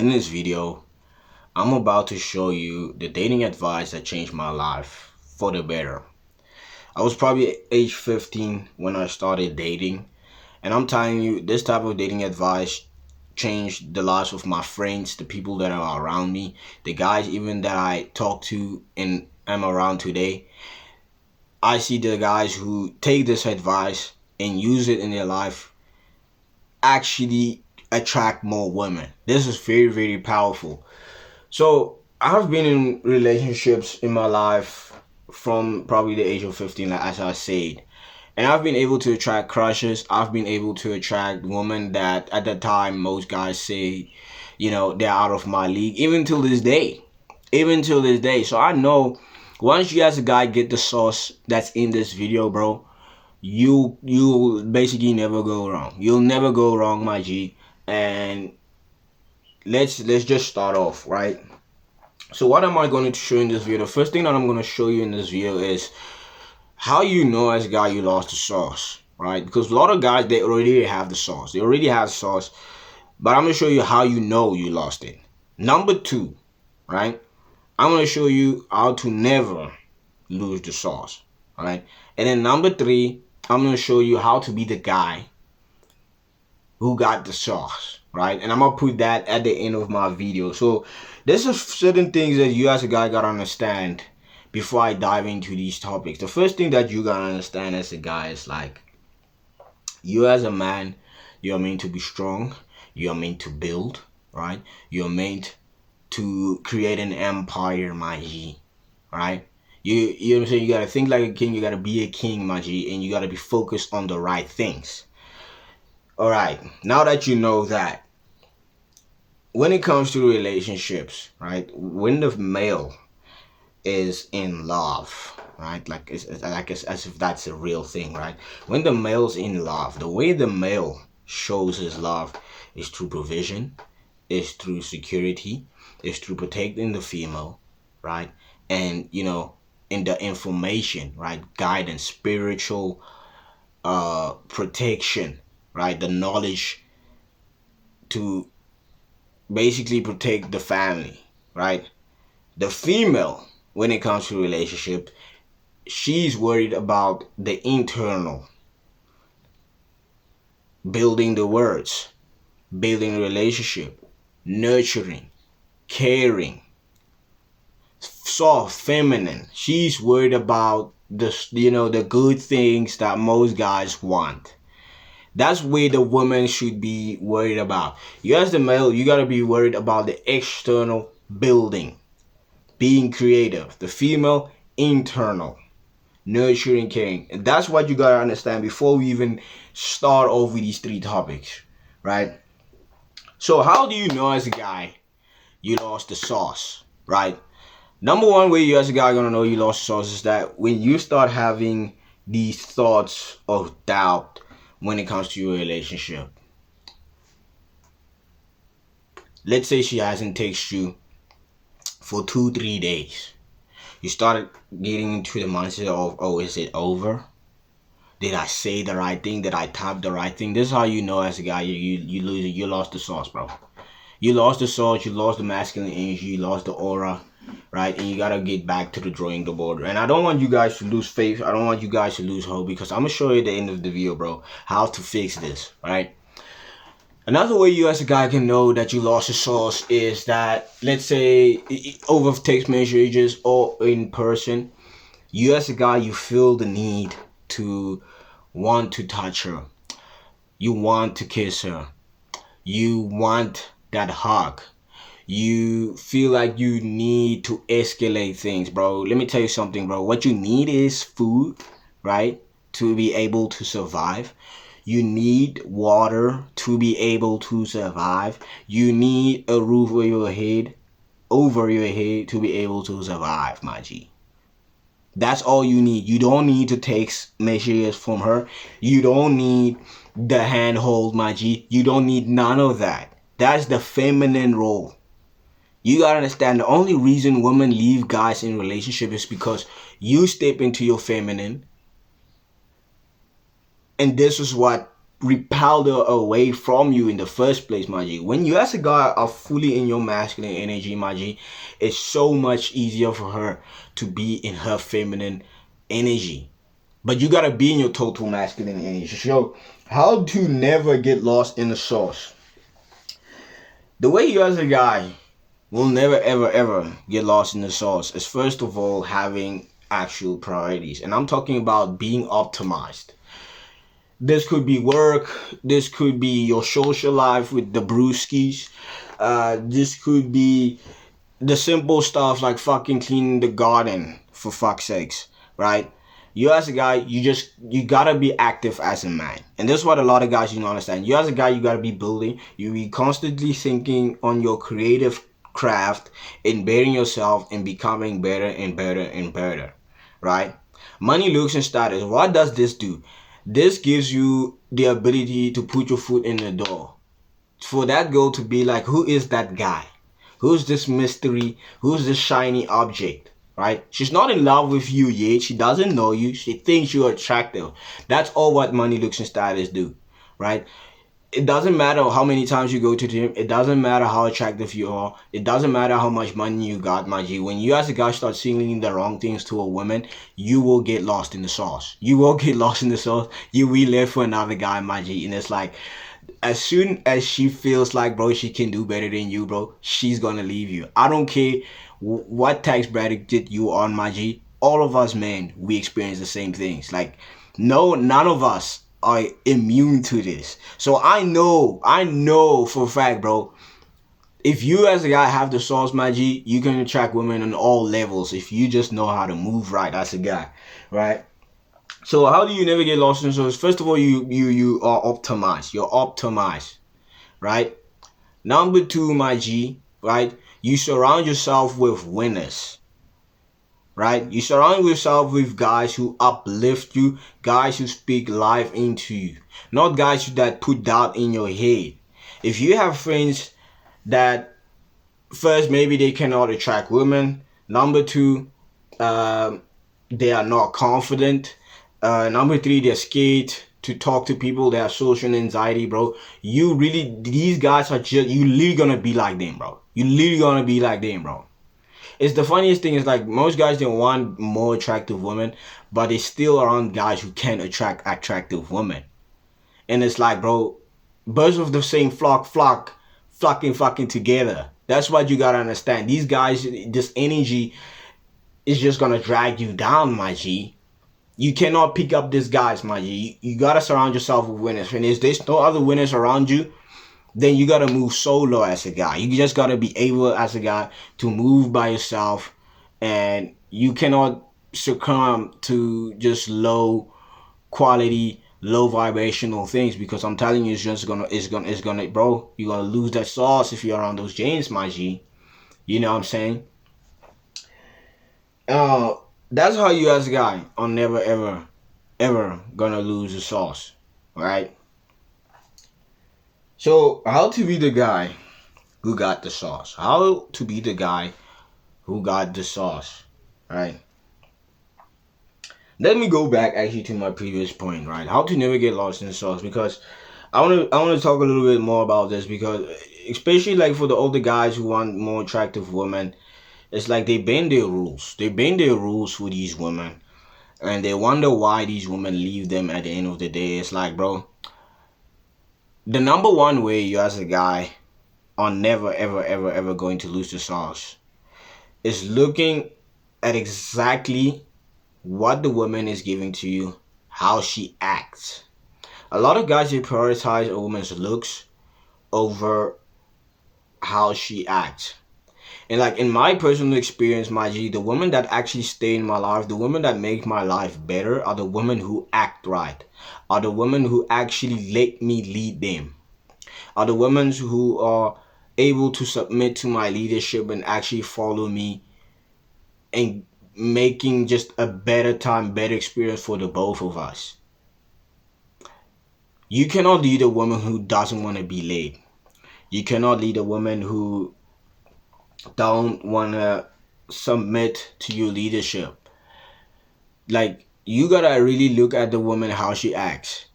In this video, I'm about to show you the dating advice that changed my life for the better. I was probably age 15 when I started dating, and I'm telling you, this type of dating advice changed the lives of my friends, the people that are around me, the guys even that I talk to and am around today. I see the guys who take this advice and use it in their life actually attract more women. This is very, very powerful. So I've been in relationships in my life from probably the age of 15, like as I said. And I've been able to attract crushes. I've been able to attract women that at the time most guys say, they're out of my league. Even till this day. Even till this day. So I know once you as a guy get the sauce that's in this video, bro, you'll basically never go wrong. You'll never go wrong, my G. And let's just start off, right? So what am I going to show in this video? The first thing that I'm going to show you in this video is how you know as a guy you lost the sauce, right? Because a lot of guys, they already have the sauce. They already have the sauce. But I'm going to show you how you know you lost it. Number two, right? I'm going to show you how to never lose the sauce, all right? And then number three, I'm going to show you how to be the guy who got the sauce, right? And I'm going to put that at the end of my video. So there's certain things that you as a guy got to understand before I dive into these topics. The first thing that you got to understand as a guy is like, you as a man, you're meant to be strong. You're meant to build, right? You're meant to create an empire, my G, right? You know what I'm saying? You got to think like a king. You got to be a king, my G, and you got to be focused on the right things. All right, now that you know that, when it comes to relationships, right, when the male is in love, right, like it's as if that's a real thing, right? When the male's in love, the way the male shows his love is through provision, is through security, is through protecting the female, right? And, in the information, right, guidance, spiritual protection, right, the knowledge to basically protect the family, right? The female, when it comes to relationship, she's worried about the internal, building the words, building a relationship, nurturing, caring, soft, feminine. She's worried about the good things that most guys want. That's where the woman should be worried about. You as the male, you gotta be worried about the external building, being creative. The female, internal, nurturing, caring. And that's what you gotta understand before we even start off with these three topics, right? So how do you know as a guy you lost the sauce, right? Number one way you as a guy gonna know you lost the sauce is that when you start having these thoughts of doubt when it comes to your relationship. Let's say she hasn't texted you for 2-3 days. You started getting into the mindset of, oh, is it over? Did I say the right thing? Did I type the right thing? This is how you know as a guy you lost the sauce, bro. You lost the sauce, you lost the masculine energy, you lost the aura, right? And you gotta get back to the drawing board. And I don't want you guys to lose faith. I don't want you guys to lose hope, because I'm gonna show you at the end of the video, bro, how to fix this, right? Another way you as a guy can know that you lost the sauce is that, let's say, over text messages or in person, you as a guy, you feel the need to want to touch her. You want to kiss her. You want that hug. You feel like you need to escalate things, bro. Let me tell you something, bro. What you need is food, right? To be able to survive. You need water to be able to survive. You need a roof over your head to be able to survive, my G. That's all you need. You don't need to take messages from her. You don't need the handhold, my G. You don't need none of that. That's the feminine role. You gotta understand, the only reason women leave guys in relationship is because you step into your feminine. And this is what repelled her away from you in the first place, my G. When you as a guy are fully in your masculine energy, my G, it's so much easier for her to be in her feminine energy. But you gotta be in your total masculine energy. So how to never get lost in the sauce. The way you as a guy will never ever ever get lost in the sauce is first of all having actual priorities. And I'm talking about being optimized. This could be work, this could be your social life with the brewskis, this could be the simple stuff like fucking cleaning the garden, for fuck's sakes, right? You as a guy, you gotta be active as a man. And this is what a lot of guys you don't understand. You as a guy, you gotta be building, you be constantly thinking on your creative craft and bettering yourself and becoming better and better and better, right? Money, looks, and status. What does this do? This gives you the ability to put your foot in the door. For that girl to be like, who is that guy? Who's this mystery? Who's this shiny object? Right? She's not in love with you yet. She doesn't know you. She thinks you're attractive. That's all what money, looks, and status do. Right? It doesn't matter how many times you go to the gym. It doesn't matter how attractive you are. It doesn't matter how much money you got, my G. When you as a guy start signaling the wrong things to a woman, you will get lost in the sauce. You will get lost in the sauce. You will live for another guy, my G. And it's like, as soon as she feels like, bro, she can do better than you, bro, she's gonna leave you. I don't care what tax bracket did you on, my G. All of us men, we experience the same things. Like, no, none of us are immune to this. So I know for a fact, bro, if you as a guy have the sauce, my G, you can attract women on all levels if you just know how to move right as a guy, right? So how do you never get lost in sauce? First of all, you are optimized. You're optimized, right? Number two, my G, right? You surround yourself with winners. Right? You surround yourself with guys who uplift you, guys who speak life into you, not guys that put doubt in your head. If you have friends that, first, maybe they cannot attract women, number two, they are not confident, number three, they're scared to talk to people, they have social anxiety, bro. These guys are just, you literally gonna be like them, bro. You literally gonna be like them, bro. It's the funniest thing is like most guys don't want more attractive women, but they still around guys who can attract attractive women. And it's like, bro, birds of the same flocking together. That's what you gotta understand. These guys, this energy is just gonna drag you down, my G. You cannot pick up these guys, my G. You gotta surround yourself with winners. And if there's no other winners around you, then you gotta move solo as a guy. You just gotta be able as a guy to move by yourself, and you cannot succumb to just low quality, low vibrational things, because I'm telling you, it's gonna, bro, you're gonna lose that sauce if you're around those James, my G. You know what I'm saying? That's how you as a guy are never ever gonna lose the sauce, right? So, how to be the guy who got the sauce? How to be the guy who got the sauce, right? Let me go back actually to my previous point, right? How to never get lost in the sauce, because I want to talk a little bit more about this, because especially like for the older guys who want more attractive women, it's like they bend their rules. They bend their rules for these women, and they wonder why these women leave them at the end of the day. It's like, bro, the number one way you as a guy are never ever going to lose the sauce is looking at exactly what the woman is giving to you, how she acts. A lot of guys, they prioritize a woman's looks over how she acts. And like in my personal experience, my G, the women that actually stay in my life, the women that make my life better are the women who act right, are the women who actually let me lead them, are the women who are able to submit to my leadership and actually follow me, and making just a better time, better experience for the both of us. You cannot lead a woman who doesn't want to be led. You cannot lead a woman who don't want to submit to your leadership. Like, you gotta really look at the woman, how she acts.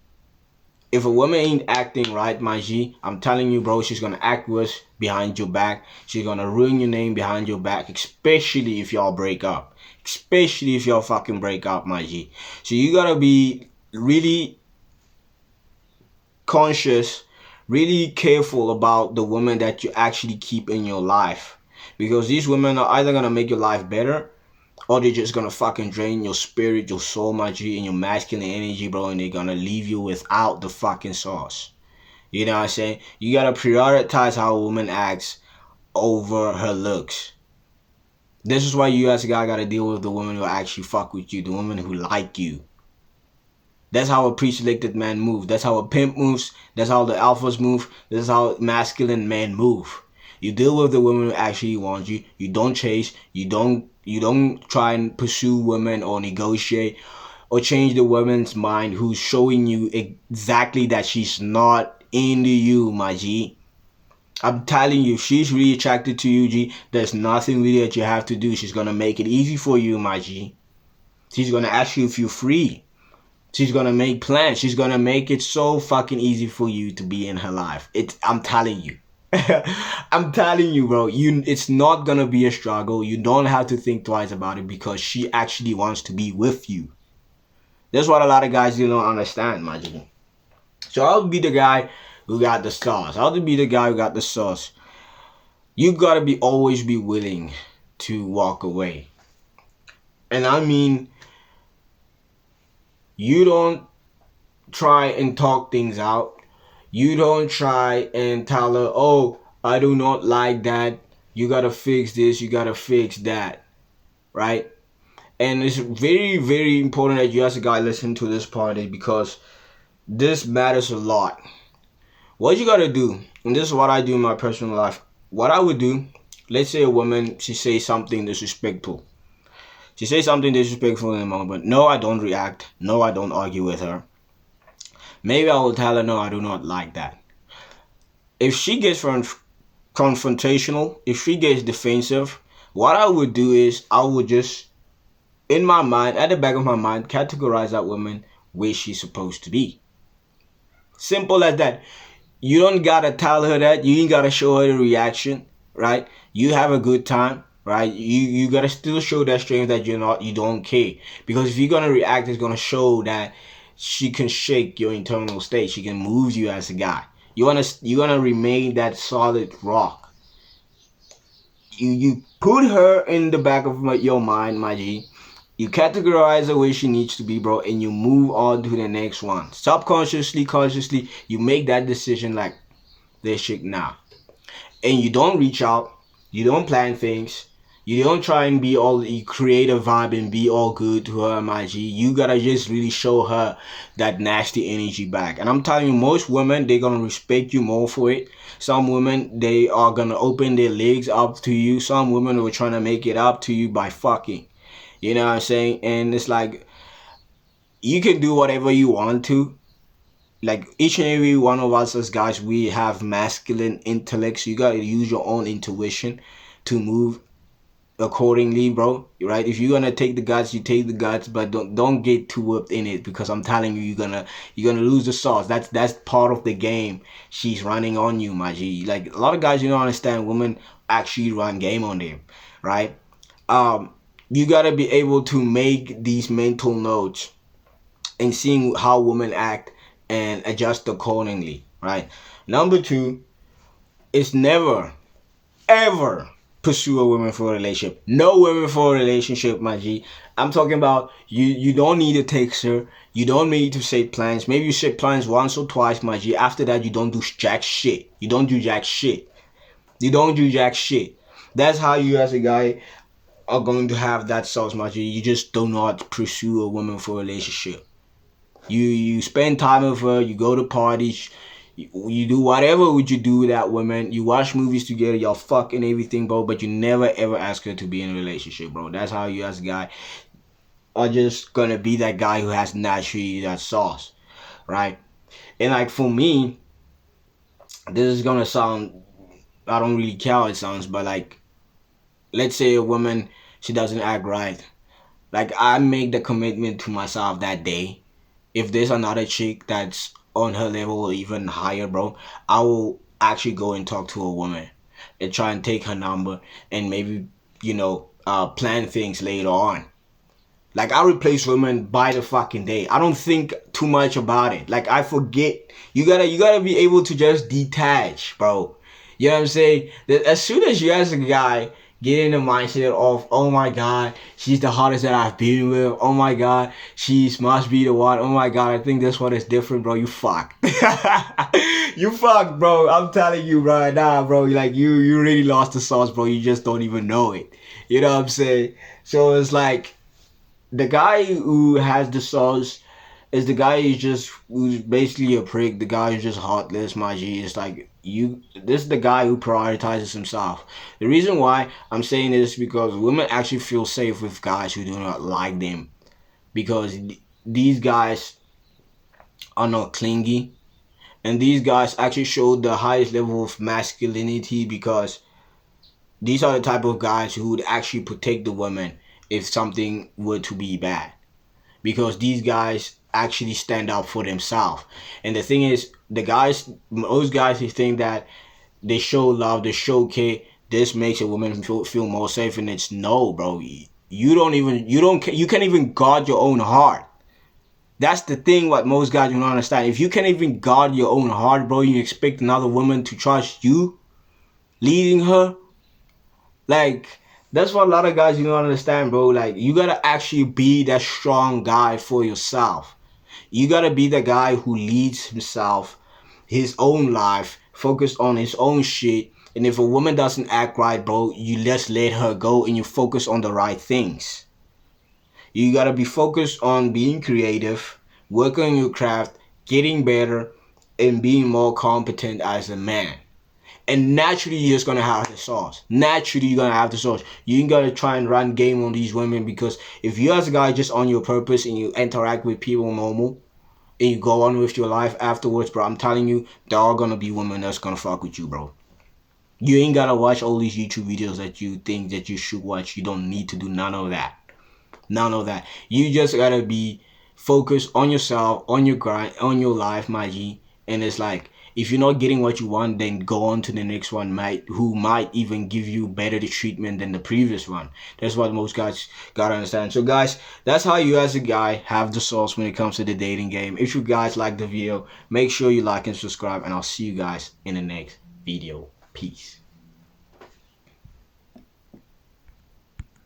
If a woman ain't acting right, my G, I'm telling you, bro, she's gonna act worse behind your back. She's gonna ruin your name behind your back, especially if y'all break up. Especially if y'all fucking break up, my G. So you gotta be really conscious, really careful about the women that you actually keep in your life. Because these women are either gonna make your life better, or they're just gonna fucking drain your spirit, your soul, my G, and your masculine energy, bro, and they're gonna leave you without the fucking sauce. You know what I'm saying? You gotta prioritize how a woman acts over her looks. This is why you as a guy gotta deal with the women who actually fuck with you, the women who like you. That's how a pre-selected man moves. That's how a pimp moves. That's how the alphas move. That's how masculine men move. You deal with the women who actually want you. You don't chase. You don't try and pursue women or negotiate or change the woman's mind who's showing you exactly that she's not into you, my G. I'm telling you, if she's really attracted to you, G, there's nothing really that you have to do. She's gonna make it easy for you, my G. She's gonna ask you if you're free. She's gonna make plans. She's gonna make it so fucking easy for you to be in her life. I'm telling you. I'm telling you, bro. It's not gonna be a struggle. You don't have to think twice about it because she actually wants to be with you. That's what a lot of guys don't understand, my G. So I'll be the guy who got the sauce. I'll be the guy who got the sauce. You gotta always be willing to walk away. And I mean, you don't try and talk things out. You don't try and tell her, oh, I do not like that. You gotta fix this. You gotta fix that. Right? And it's very, very important that you as a guy listen to this party because this matters a lot. What you gotta do, and this is what I do in my personal life. What I would do, let's say a woman, she says something disrespectful. She says something disrespectful in the moment, but no, I don't react. No, I don't argue with her. Maybe I will tell her, no, I do not like that. If she gets confrontational, if she gets defensive, what I would do is I would just, in my mind, at the back of my mind, categorize that woman where she's supposed to be. Simple as that. You don't gotta tell her that. You ain't gotta show her the reaction, right? You have a good time, right? You gotta still show that strength that you don't care. Because if you're gonna react, it's gonna show that she can shake your internal state. She can move you as a guy. You wanna remain that solid rock. You put her in the back of your mind, my G. You categorize her where she needs to be, bro, and you move on to the next one. Subconsciously, consciously, you make that decision like this shit now. And you don't reach out. You don't plan things. You don't try and you create a vibe and be all good to her, my G. You gotta just really show her that nasty energy back. And I'm telling you, most women, they're gonna respect you more for it. Some women, they are gonna open their legs up to you. Some women are trying to make it up to you by fucking. You know what I'm saying? And it's like, you can do whatever you want to. Like, each and every one of us as guys, we have masculine intellects. You gotta use your own intuition to move accordingly, bro. Right? If you're gonna take the guts, you take the guts, but don't get too whipped in it because I'm telling you, you're gonna lose the sauce. That's part of the game. She's running on you, my G. Like, a lot of guys, you don't understand, women actually run game on them, right? You gotta be able to make these mental notes and seeing how women act and adjust accordingly, right? Number two is never, ever pursue a woman for a relationship. No women for a relationship, my G. I'm talking about you don't need to text her. You don't need to set plans. Maybe you set plans once or twice, my G. After that, you don't do jack shit. You don't do jack shit. You don't do jack shit. That's how you as a guy are going to have that sauce, my G. You just do not pursue a woman for a relationship. You spend time with her. You go to parties. You do whatever would you do with that woman. You watch movies together. Y'all fucking everything, bro. But you never ever ask her to be in a relationship, bro. That's how you as a guy are just gonna be that guy who has naturally that sauce, right? And like for me, this is gonna sound, I don't really care how it sounds, but like, let's say a woman, she doesn't act right. Like, I make the commitment to myself that day. If there's another chick that's on her level or even higher, bro, I will actually go and talk to a woman and try and take her number and maybe, plan things later on. Like, I replace women by the fucking day. I don't think too much about it. Like, I forget. You gotta be able to just detach, bro. You know what I'm saying? That as soon as you as a guy get in the mindset of, oh my god, she's the hottest that I've been with. Oh my god, she must be the one. Oh my god, I think this one is different, bro. You fucked. You fucked, bro. I'm telling you right now, bro. Like, you really lost the sauce, bro. You just don't even know it. You know what I'm saying? So it's like, the guy who has the sauce is the guy who's basically a prick. The guy who's just heartless, my G. It's like, this is the guy who prioritizes himself. The reason why I'm saying this is because women actually feel safe with guys who do not like them, because these guys are not clingy, and these guys actually show the highest level of masculinity, because these are the type of guys who would actually protect the woman if something were to be bad, because these guys actually stand up for themselves. And the thing is, most guys who think that they show love, they show care, this makes a woman feel more safe, and it's no, bro. You can't even guard your own heart. That's the thing what most guys do not understand. If you can't even guard your own heart, bro, you expect another woman to trust you leading her? Like, that's what a lot of guys, don't understand, bro. Like, you gotta actually be that strong guy for yourself. You gotta be the guy who leads himself, his own life, focused on his own shit. And if a woman doesn't act right, bro, you just let her go and you focus on the right things. You gotta be focused on being creative, working on your craft, getting better, and being more competent as a man. And naturally, you're just gonna have the sauce. Naturally, you're gonna have the sauce. You ain't gotta try and run game on these women, because if you as a guy just on your purpose and you interact with people normal and you go on with your life afterwards, bro, I'm telling you, there are gonna be women that's gonna fuck with you, bro. You ain't gotta watch all these YouTube videos that you think that you should watch. You don't need to do none of that. None of that. You just gotta be focused on yourself, on your grind, on your life, my G. And it's like, if you're not getting what you want, then go on to the next one, who might even give you better treatment than the previous one. That's what most guys gotta understand. So guys, that's how you as a guy have the sauce when it comes to the dating game. If you guys like the video, make sure you like and subscribe, and I'll see you guys in the next video. Peace.